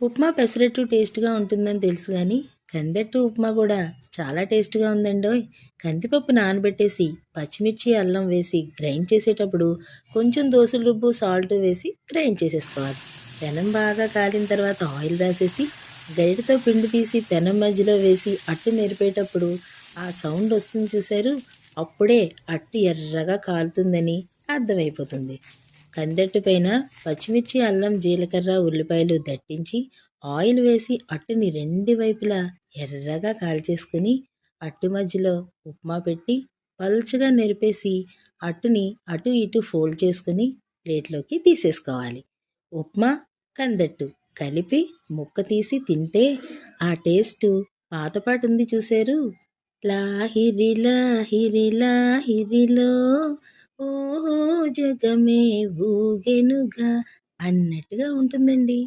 ఉప్మా పెసరట్టు టేస్ట్‌గా ఉంటుందని తెలుసు గానీ, కందెట్టు ఉప్మా కూడా చాలా టేస్ట్‌గా ఉందండోయ్! కందిపప్పు నానబెట్టేసి, పచ్చిమిర్చి, అల్లం వేసి గ్రైండ్ చేసేటప్పుడు కొంచెం దోసల రుబ్బు, సాల్ట్ వేసి గ్రైండ్ చేసేసుకోవాలి. పెనం బాగా కాలిన తర్వాత ఆయిల్ రాసేసి, గరిటెతో పిండి తీసి పెనం మధ్యలో వేసి అట్టు నెరిపేటప్పుడు ఆ సౌండ్ వస్తుంది చూశారు? అప్పుడే అట్టు ఎర్రగా కాలుతుందని అర్థమైపోతుంది. కందెట్టు పైన పచ్చిమిర్చి, అల్లం, జీలకర్ర, ఉల్లిపాయలు దట్టించి ఆయిల్ వేసి అట్టుని రెండు వైపులా ఎర్రగా కాల్చేసుకుని అట్టు మధ్యలో ఉప్మా పెట్టి పల్చగా నెరిపేసి అట్టుని అటు ఇటు ఫోల్డ్ చేసుకుని ప్లేట్లోకి తీసేసుకోవాలి. ఉప్మా, కందట్టు కలిపి ముక్క తీసి తింటే ఆ టేస్టు పాతపాట ఉంది చూశారు? లాహిరి లాహిరి లాహిరిలో ఓహో జగమే ఊగెనుగా అన్నట్టుగా ఉంటుందండి.